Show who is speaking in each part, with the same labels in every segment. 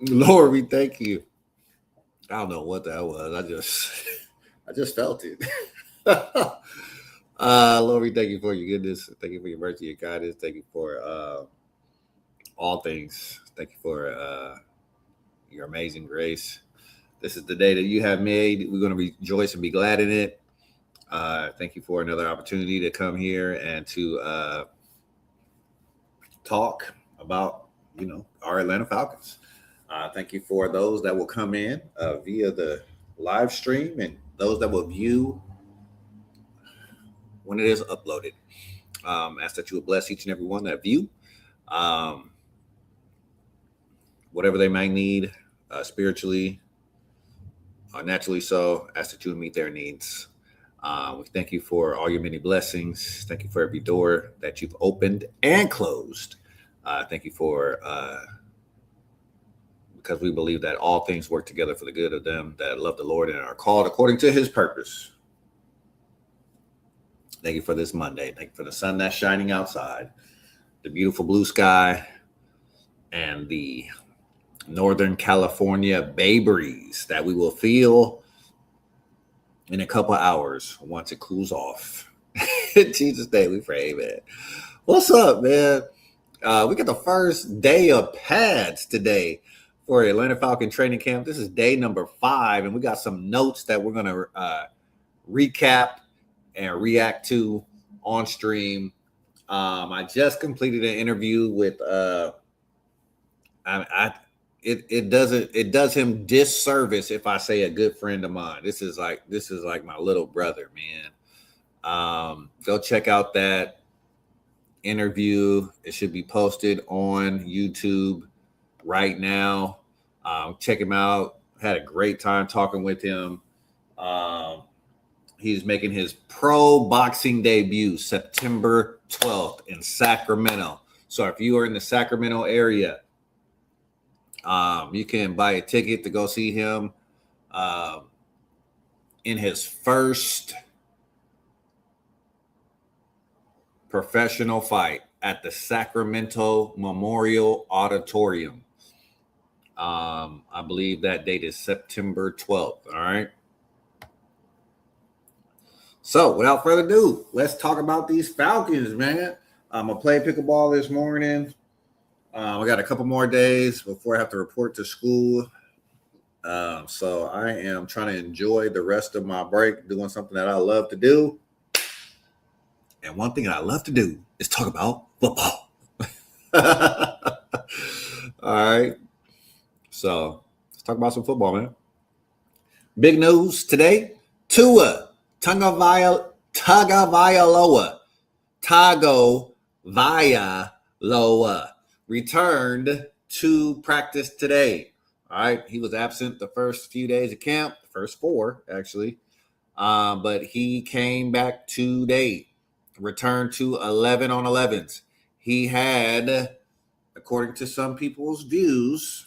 Speaker 1: Lord, we thank you. I don't know what that was. I just felt it. Lord, we thank you for your goodness. Thank you for your mercy, your kindness. Thank you for all things. Thank you for your amazing grace. This is the day that you have made. We're going to rejoice and be glad in it. Thank you for another opportunity to come here and to talk about, our Atlanta Falcons. Thank you for those that will come in via the live stream and those that will view when it is uploaded. Ask that you will bless each and every one that view. Whatever they might need spiritually or naturally so, ask that you would meet their needs. We thank you for all your many blessings. Thank you for every door that you've opened and closed. Thank you for, because we believe that all things work together for the good of them that love the Lord and are called according to his purpose. Thank you for this Monday. Thank you for the sun that's shining outside, the beautiful blue sky, and the Northern California bay breeze that we will feel in a couple of hours once it cools off. In Jesus' name we pray, man. What's up, man? We got the first day of pads today for Atlanta Falcon training camp. This is day number 5, and we got some notes that we're going to recap and react to on stream. I just completed an interview with it does him disservice if I say a good friend of mine. This is like my little brother, man. Go check out that interview. It should be posted on YouTube right now. Check him out. Had a great time talking with him. He's making his pro boxing debut September 12th in Sacramento. So if you are in the Sacramento area, you can buy a ticket to go see him in his first professional fight at the Sacramento Memorial Auditorium. I believe that date is September 12th. All right. So without further ado, let's talk about these Falcons, man. I'm going to play pickleball this morning. We got a couple more days before I have to report to school. So I am trying to enjoy the rest of my break, doing something that I love to do. And one thing that I love to do is talk about football. All right. So let's talk about some football, man. Big news today. Tua Tagovailoa returned to practice today. All right. He was absent the first few days of camp, the first 4, actually. But he came back today, returned to 11 on 11s. He had, according to some people's views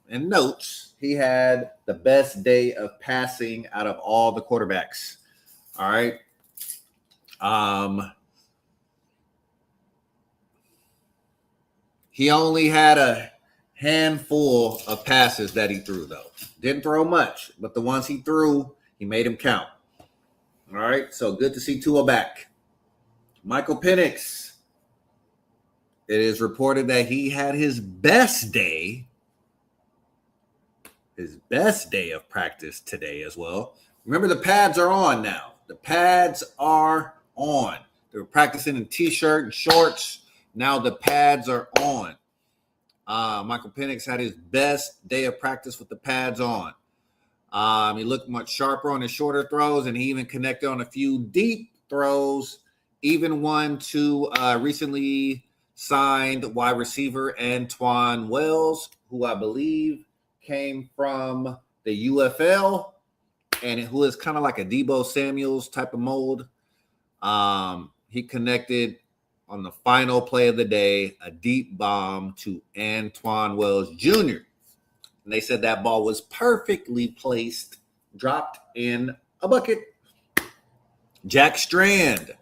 Speaker 1: and notes, he had the best day of passing out of all the quarterbacks. All right. He only had a handful of passes that he threw, though. Didn't throw much, but the ones he threw, he made them count. All right, so good to see Tua back. Michael Penix. It is reported that he had his best day of practice today as well. Remember, the pads are on now. The pads are on. They were practicing in T-shirt and shorts. Now the pads are on. Michael Penix had his best day of practice with the pads on. He looked much sharper on his shorter throws, and he even connected on a few deep throws, even one to recently signed wide receiver Antoine Wells, who I believe came from the UFL and who is kind of like a Deebo Samuels type of mold. He connected on the final play of the day, a deep bomb to Antoine Wells Jr. And they said that ball was perfectly placed, dropped in a bucket. Jack Strand.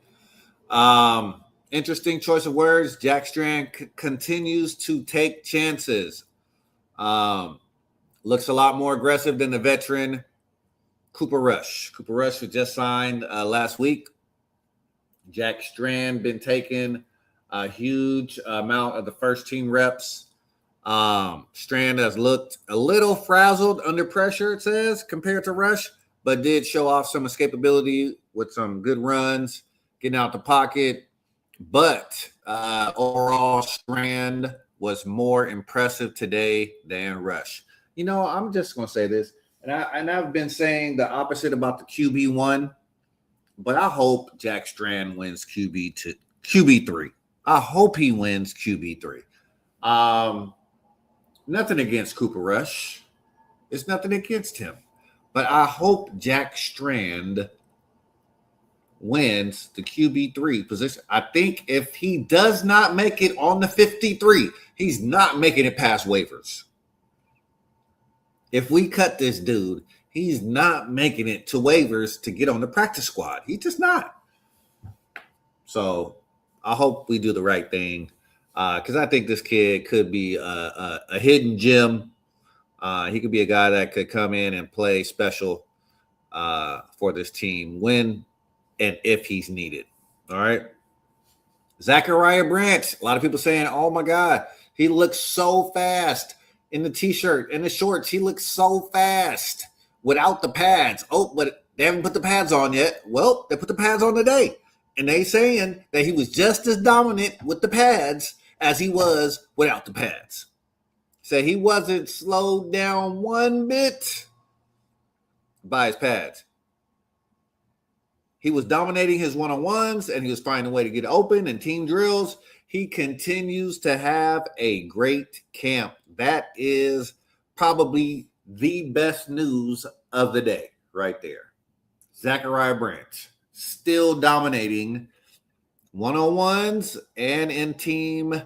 Speaker 1: Interesting choice of words. Jack Strand continues to take chances. Looks a lot more aggressive than the veteran Cooper Rush. Cooper Rush was just signed last week. Jack Strand been taking a huge amount of the first team reps. Strand has looked a little frazzled under pressure, it says, compared to Rush, but did show off some escapability with some good runs, getting out the pocket. But overall, Strand was more impressive today than Rush. You know, I'm just going to say this, and I've been saying the opposite about the QB1, but I hope Jack Strand wins QB3. I hope he wins QB3. Nothing against Cooper Rush. It's nothing against him. But I hope Jack Strand wins the QB3 position. I think if he does not make it on the 53, he's not making it past waivers. If we cut this dude, he's not making it to waivers to get on the practice squad. He's just not. So I hope we do the right thing because I think this kid could be a hidden gem. He could be a guy that could come in and play special for this team when and if he's needed. All right. Zachariah Branch. A lot of people saying, oh, my God, he looks so fast in the T-shirt and the shorts. He looks so fast without the pads. Oh, but they haven't put the pads on yet. Well, they put the pads on today. And they saying that he was just as dominant with the pads as he was without the pads. So he wasn't slowed down one bit by his pads. He was dominating his one-on-ones, and he was finding a way to get open in team drills. He continues to have a great camp. That is probably the best news of the day right there. Zachariah Branch still dominating one-on-ones and in team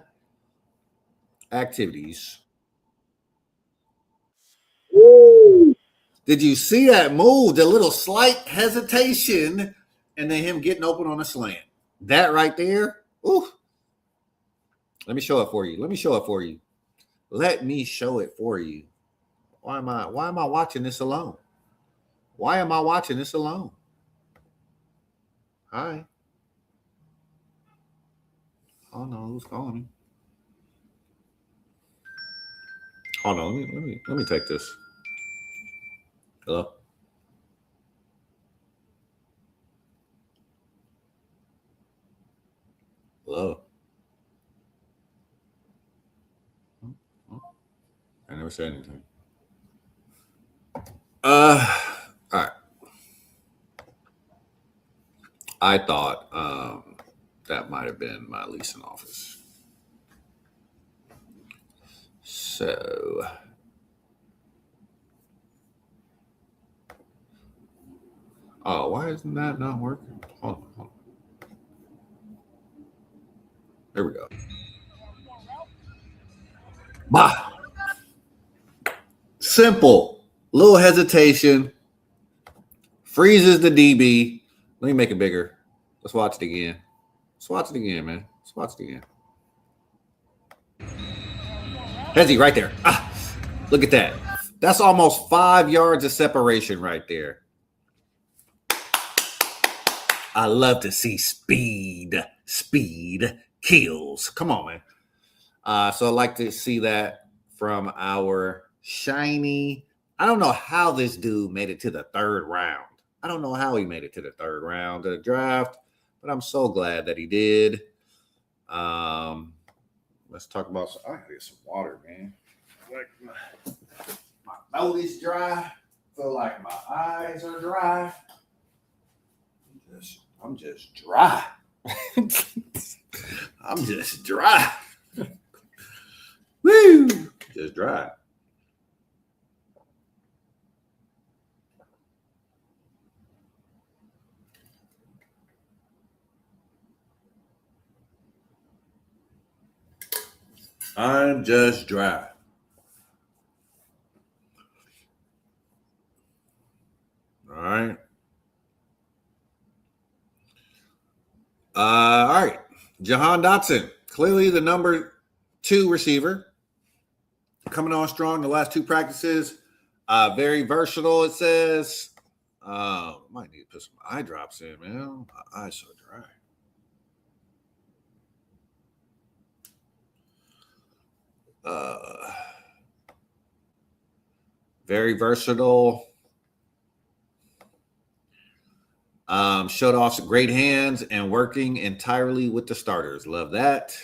Speaker 1: activities. Woo. Did you see that move? The little slight hesitation and then him getting open on a slant. That right there. Ooh. Let me show it for you. Let me show it for you. Why am I watching this alone? Why am I watching this alone? Hi. Oh no, who's calling me? Hold on, let me take this. Hello? Hello? I never said anything. All right. I thought that might have been my leasing office. So why isn't that not working? Hold on. There we go. Bah. Simple. Little hesitation. Freezes the DB. Let me make it bigger. Let's watch it again. Let's watch it again, man. Let's watch it again. Hezzy right there. Look at that. That's almost 5 yards of separation right there. I love to see speed. Speed kills. Come on, man. So I like to see that from our shiny. I don't know how this dude made it to the third round. I don't know how he made it to the third round of the draft, but I'm so glad that he did. Let's talk about. I gotta get some water, man. Like my throat is dry. Feel like my eyes are dry. I'm just dry. I'm just dry. Woo! Just dry. I'm just dry. All right. All right. Jahan Dotson, clearly the number 2 receiver. coming on strong the last two practices. Very versatile, it says. Might need to put some eye drops in, man. My eyes so dry. Very versatile. Showed off some great hands and working entirely with the starters. Love that.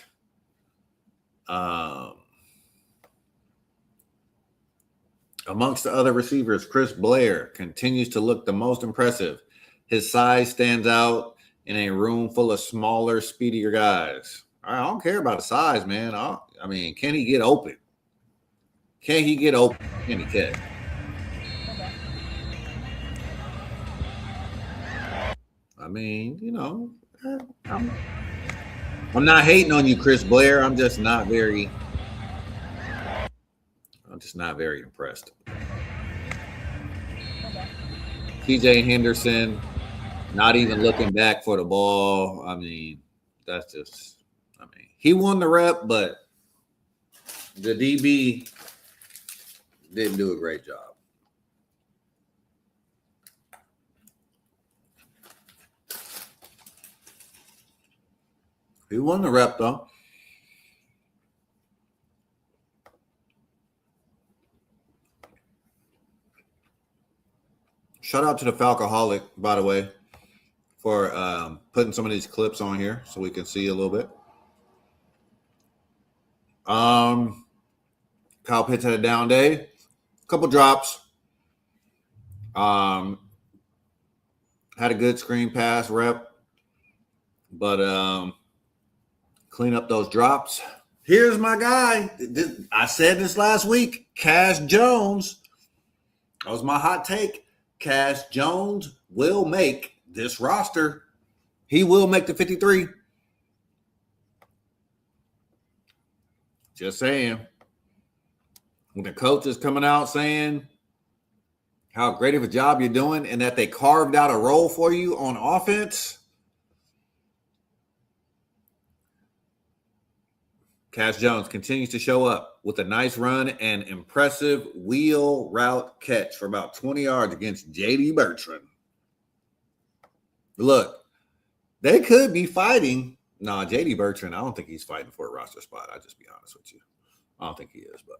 Speaker 1: Amongst the other receivers, Chris Blair continues to look the most impressive. His size stands out in a room full of smaller, speedier guys. I don't care about the size, man. I mean, can he get open? Can he get open? Can he catch? I mean, you know, I'm not hating on you, Chris Blair. I'm just not very impressed. TJ Henderson, not even looking back for the ball. I mean, that's just, he won the rep, but the DB didn't do a great job. He won the rep, though. Shout out to the Falcoholic, by the way, for putting some of these clips on here so we can see a little bit. Kyle Pitts had a down day. A couple drops. Had a good screen pass rep. But clean up those drops. Here's my guy. I said this last week. Cash Jones. That was my hot take. Cash Jones will make this roster. He will make the 53. Just saying. When the coach is coming out saying how great of a job you're doing and that they carved out a role for you on offense, Cash Jones continues to show up with a nice run and impressive wheel route catch for about 20 yards against J.D. Bertrand. Look, they could be fighting. No, J.D. Bertrand, I don't think he's fighting for a roster spot. I'll just be honest with you. I don't think he is, but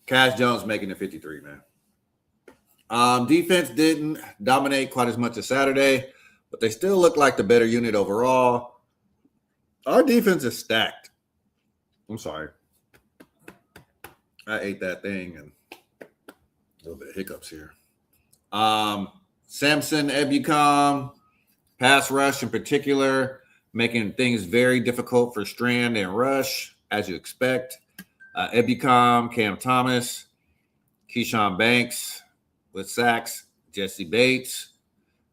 Speaker 1: Cash Jones making the 53, man. Defense didn't dominate quite as much as Saturday, but they still look like the better unit overall. Our defense is stacked. I'm sorry. I ate that thing and a little bit of hiccups here. Samson Ebukam, pass rush in particular, making things very difficult for Strand and Rush, as you expect. Ebukam, Cam Thomas, Keyshawn Banks with sacks. Jesse Bates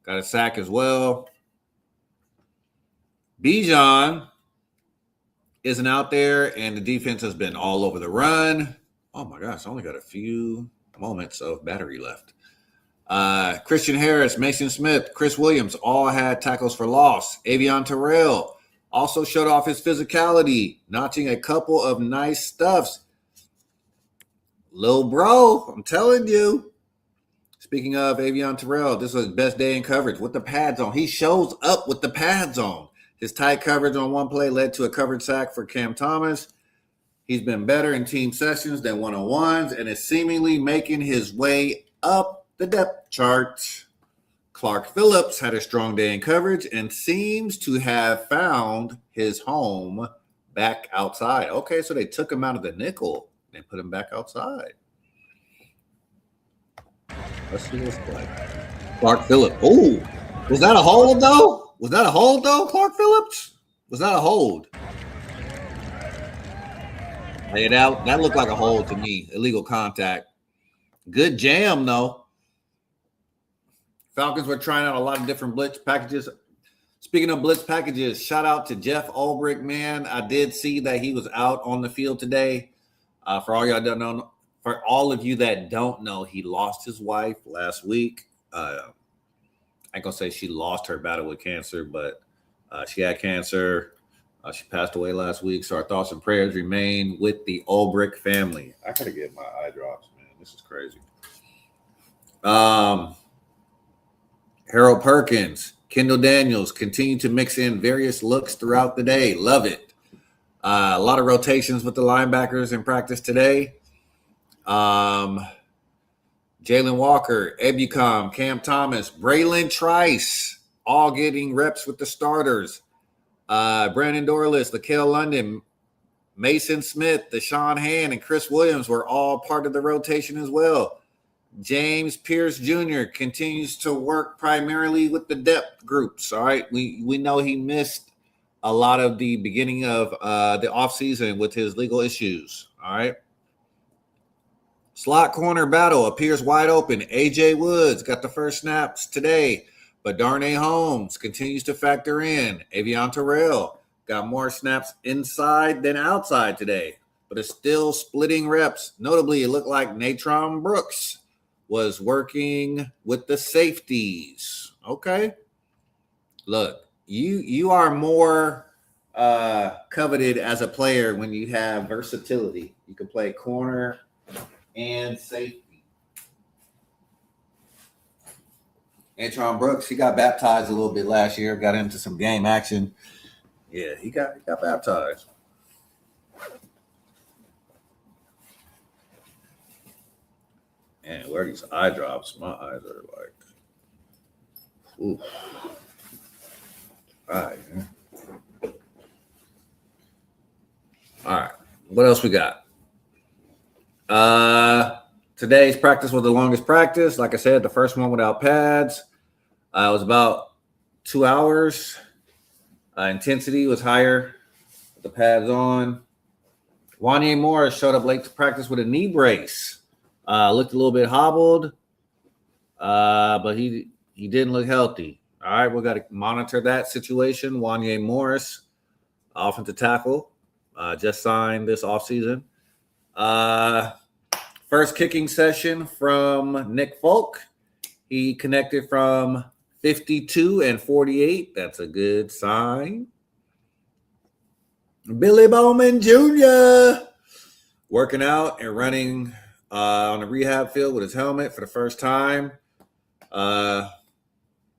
Speaker 1: got a sack as well. Bijan isn't out there, and the defense has been all over the run. Oh, my gosh, I only got a few moments of battery left. Christian Harris, Mason Smith, Chris Williams all had tackles for loss. Avion Terrell also showed off his physicality, notching a couple of nice stuffs. Lil bro, I'm telling you. Speaking of Avion Terrell, this was his best day in coverage with the pads on. He shows up with the pads on. His tight coverage on one play led to a covered sack for Cam Thomas. He's been better in team sessions than one-on-ones and is seemingly making his way up the depth chart. Clark Phillips had a strong day in coverage and seems to have found his home back outside. Okay, so they took him out of the nickel and put him back outside. Let's see what's like. Clark Phillips. Oh, was that a hold, though? Was that a hold, though, Clark Phillips? Was that a hold? Hey, that looked like a hold to me. Illegal contact. Good jam, though. Falcons were trying out a lot of different blitz packages. Speaking of blitz packages, shout out to Jeff Ulbrich, man. I did see that he was out on the field today. For all of you that don't know, he lost his wife last week. I ain't gonna say she lost her battle with cancer, but she had cancer. She passed away last week, so our thoughts and prayers remain with the Ulbrich family. I gotta get my eye drops, man. This is crazy. Harold Perkins, Kendall Daniels continue to mix in various looks throughout the day. Love it. A lot of rotations with the linebackers in practice today. Jalen Walker, Ebucom, Cam Thomas, Braylon Trice, all getting reps with the starters. Brandon Dorless, LaKale London, Mason Smith, Deshaun Hand, and Chris Williams were all part of the rotation as well. James Pierce Jr. continues to work primarily with the depth groups. All right. We know he missed a lot of the beginning of the offseason with his legal issues. All right. Slot corner battle appears wide open. AJ Woods got the first snaps today, but Darnay Holmes continues to factor in. Avion Terrell got more snaps inside than outside today, but is still splitting reps. Notably, it looked like Natron Brooks was working with the safeties. Okay. Look, you are more coveted as a player when you have versatility. You can play corner and safety. Natron Brooks, he got baptized a little bit last year, got into some game action. Yeah, he got baptized. Man, where are these eye drops? My eyes are like, ooh. All right, man. All right. What else we got? Today's practice was the longest practice. Like I said, the first one without pads. It was about 2 hours. Intensity was higher with the pads on. Wanye Morris showed up late to practice with a knee brace. Looked a little bit hobbled, but he didn't look healthy. All right, we got to monitor that situation. Wanye Morris, offensive tackle, just signed this offseason. First kicking session from Nick Folk. He connected from 52 and 48. That's a good sign. Billy Bowman Jr. working out and running on the rehab field with his helmet for the first time. All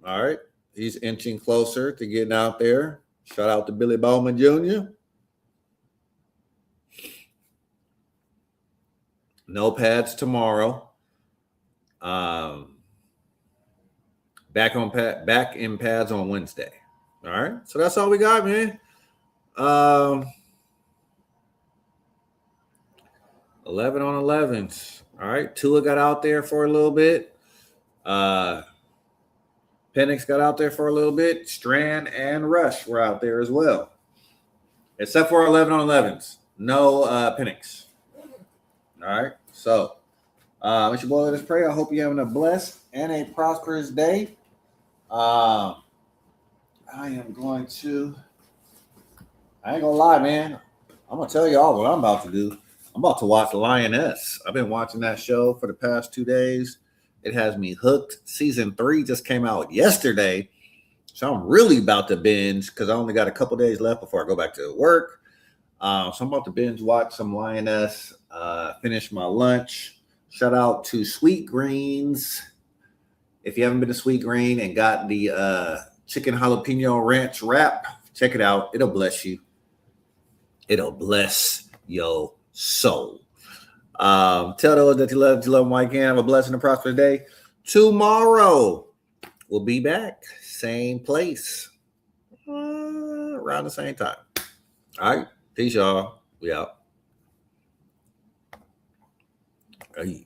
Speaker 1: right. He's inching closer to getting out there. Shout out to Billy Bowman Jr. No pads tomorrow. Back in pads on Wednesday. All right. So that's all we got, man. 11 on 11s. All right. Tua got out there for a little bit. Penix got out there for a little bit. Strand and Rush were out there as well. Except for 11 on 11s. No Penix. All right. So, it's your boy, Let Us Pray. I hope you're having a blessed and a prosperous day. I ain't going to lie, man. I'm going to tell y'all what I'm about to do. I'm about to watch Lioness. I've been watching that show for the past 2 days. It has me hooked. Season 3 just came out yesterday. So I'm really about to binge because I only got a couple days left before I go back to work. So I'm about to binge watch some Lioness, finish my lunch. Shout out to Sweet Greens. If you haven't been to Sweet Green and got the chicken jalapeno ranch wrap, check it out. It'll bless you. It'll bless your soul. Tell those that you love them while you can. Have a blessed and prosperous day. Tomorrow, we'll be back. Same place. Around the same time. All right. Peace, y'all. We out. Hey.